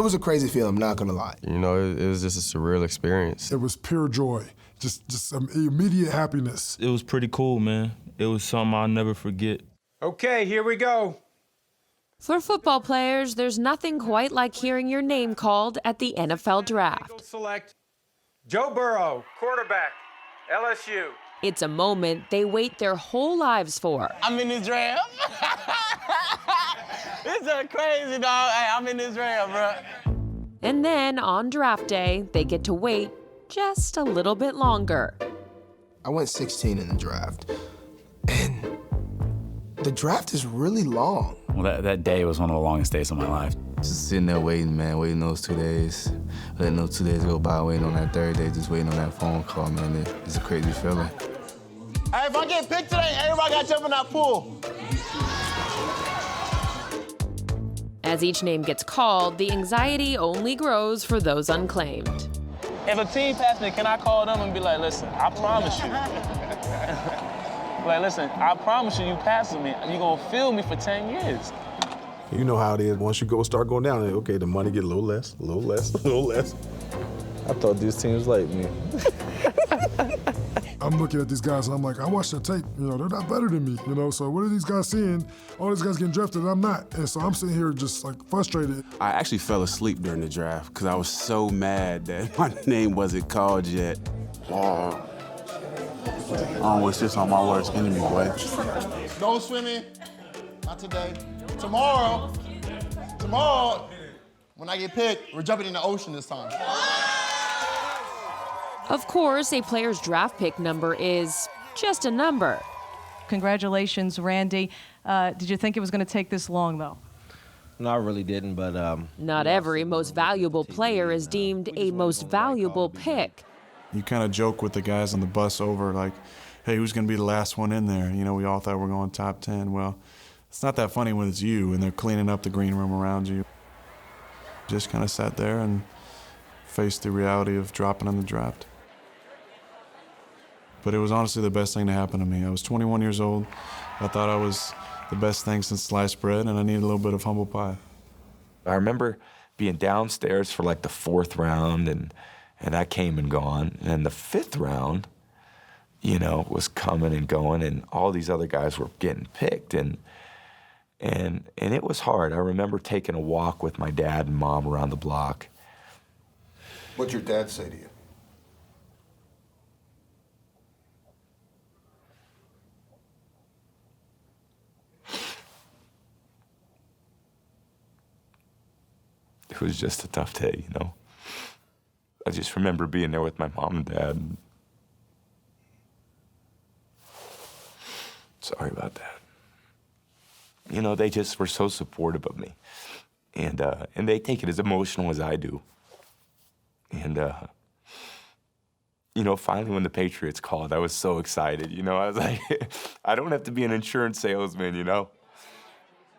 It was a crazy feeling, I'm not gonna lie. You know, it was just a surreal experience. It was pure joy, just immediate happiness. It was pretty cool, man. It was something I'll never forget. Okay, here we go. For football players, there's nothing quite like hearing your name called at the NFL draft. Select Joe Burrow, quarterback, LSU. It's a moment they wait their whole lives for. I'm in this draft. It's so crazy, dog. Hey, I'm in this draft, bro. And then on draft day, they get to wait just a little bit longer. I went 16 in the draft, and the draft is really long. Well, that day was one of the longest days of my life. Just sitting there waiting, man, waiting those 2 days. Letting those 2 days go by, waiting on that third day, just waiting on that phone call, man. It's a crazy feeling. Hey, if I get picked today, everybody got to jump in that pool. As each name gets called, the anxiety only grows for those unclaimed. If a team passes me, can I call them and be like, listen, I promise you. Like, listen, I promise you, you passing me, you're gonna feel me for 10 years. You know how it is. Once you start going down, okay, the money get a little less, a little less, a little less. I thought these teams liked me. I'm looking at these guys and I'm like, I watched their tape, you know, they're not better than me, you know, so what are these guys seeing? All these guys getting drafted and I'm not. And so I'm sitting here just like frustrated. I actually fell asleep during the draft because I was so mad that my name wasn't called yet. Wow. I don't wish this on my worst enemy, boy. No swimming, not today. Tomorrow, when I get picked, we're jumping in the ocean this time. Of course, a player's draft pick number is just a number. Congratulations, Randy. Did you think it was going to take this long, though? No, I really didn't, but... Not every most valuable player is deemed a most valuable pick. You kind of joke with the guys on the bus over, like, hey, who's going to be the last one in there? You know, we all thought we were going top 10. Well, it's not that funny when it's you and they're cleaning up the green room around you. Just kind of sat there and faced the reality of dropping in the draft. But it was honestly the best thing to happen to me. I was 21 years old. I thought I was the best thing since sliced bread, and I needed a little bit of humble pie. I remember being downstairs for like the 4th round, and that came and gone. And the 5th round, you know, was coming and going, and all these other guys were getting picked, and it was hard. I remember taking a walk with my dad and mom around the block. What'd your dad say to you? It was just a tough day, you know. I just remember being there with my mom and dad. And sorry about that. You know, they just were so supportive of me. And they take it as emotional as I do. And, you know, finally when the Patriots called, I was so excited, you know. I was like, I don't have to be an insurance salesman, you know.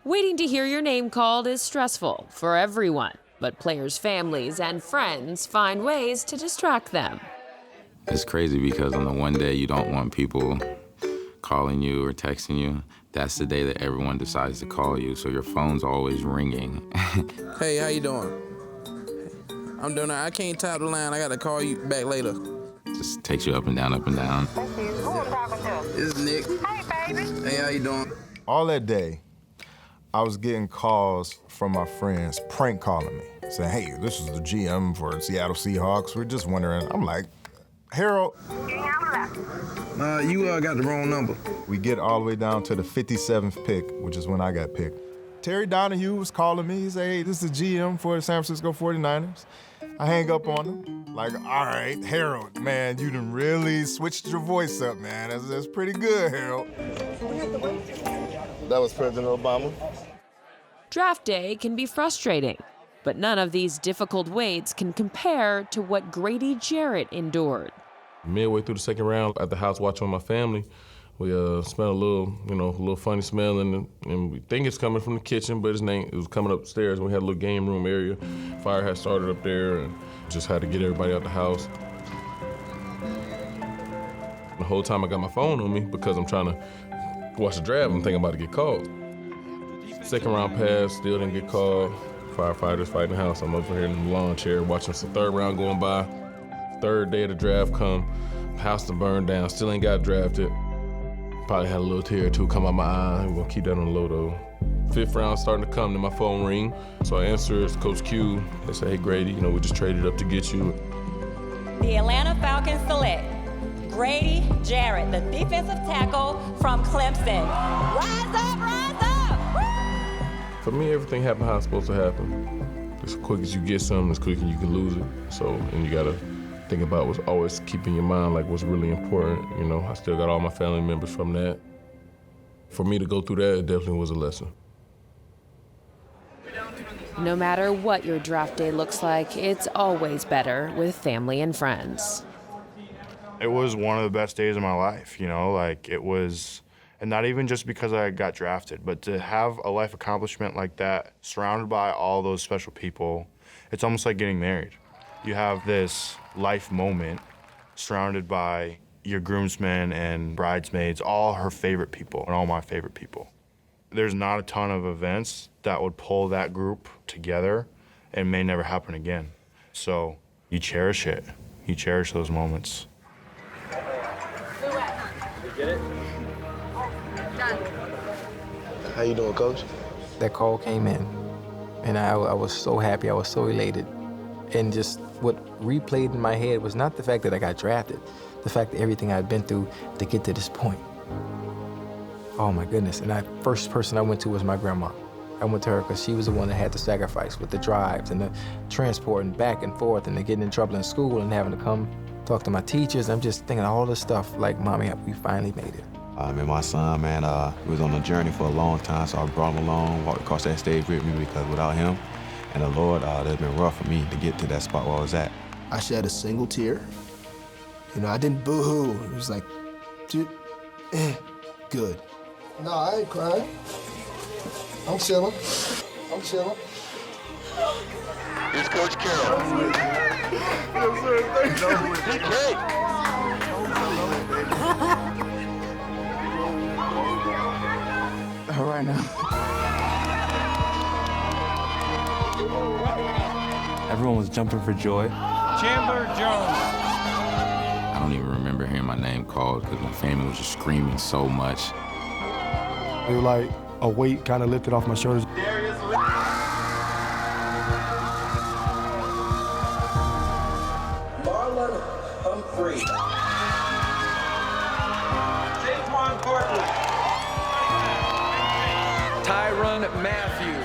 Waiting to hear your name called is stressful for everyone, but players' families and friends find ways to distract them. It's crazy because on the one day you don't want people calling you or texting you, that's the day that everyone decides to call you, so your phone's always ringing. Hey, how you doing? I'm doing all right. I can't top the line. I got to call you back later. Just takes you up and down, up and down. This is Nick. Hey, baby. Hey, how you doing? All that day, I was getting calls from my friends prank calling me, saying, hey, this is the GM for Seattle Seahawks. We're just wondering. I'm like, Harold. You got the wrong number. We get all the way down to the 57th pick, which is when I got picked. Terry Donahue was calling me. He said, hey, this is the GM for the San Francisco 49ers. I hang up on him. Like, all right, Harold, man, you done really switched your voice up, man. That's pretty good, Harold. That was President Obama. Draft day can be frustrating, but none of these difficult waits can compare to what Grady Jarrett endured. Midway through the 2nd round, at the house watching with my family, we smelled a little funny smell, and we think it's coming from the kitchen, but it was coming upstairs. We had a little game room area. Fire had started up there, and just had to get everybody out the house. The whole time I got my phone on me because I'm trying to watch the draft. I'm thinking about to get called. 2nd round pass, still didn't get called. Firefighters fighting the house. I'm over here in the lawn chair watching some third round going by. Third day of the draft come, house to burn down, still ain't got drafted. Probably had a little tear or two come out my eye. We're gonna keep that on the low though. Fifth round starting to come, then my phone ring. So I answer, it's Coach Q. They say, hey Grady, we just traded up to get you. The Atlanta Falcons select Grady Jarrett, the defensive tackle from Clemson. Rise up, rise up! Woo! For me, everything happened how it's supposed to happen. As quick as you get something, as quick as you can lose it. So, and you gotta think about what's always keeping your mind, like what's really important. I still got all my family members from that. For me to go through that, it definitely was a lesson. No matter what your draft day looks like, it's always better with family and friends. It was one of the best days of my life, it was, and not even just because I got drafted, but to have a life accomplishment like that, surrounded by all those special people, it's almost like getting married. You have this life moment surrounded by your groomsmen and bridesmaids, all her favorite people and all my favorite people. There's not a ton of events that would pull that group together and may never happen again. So you cherish it. You cherish those moments. Get it? How you doing, Coach? That call came in, and I was so happy, I was so elated. And just what replayed in my head was not the fact that I got drafted, the fact that everything I'd been through to get to this point. Oh my goodness, and the first person I went to was my grandma. I went to her because she was the one that had to sacrifice with the drives and the transporting back and forth and the getting in trouble in school and having to come talk to my teachers. I'm just thinking all this stuff like, Mommy, we finally made it. And my son, man, he was on a journey for a long time, so I brought him along, walked across that stage with me because without him and the Lord, it's been rough for me to get to that spot where I was at. I shed a single tear. I didn't boo-hoo. It was like, dude, good. No, I ain't crying. I'm chilling. I'm chilling. Here's Coach Carroll. Yes, sir. Thank you. All right now. Everyone was jumping for joy. Chandler Jones. I don't even remember hearing my name called because my family was just screaming so much. It was like a weight kind of lifted off my shoulders. Marlon Humphrey. Jaquan Barkley. Tyron Matthew.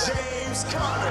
James Conner.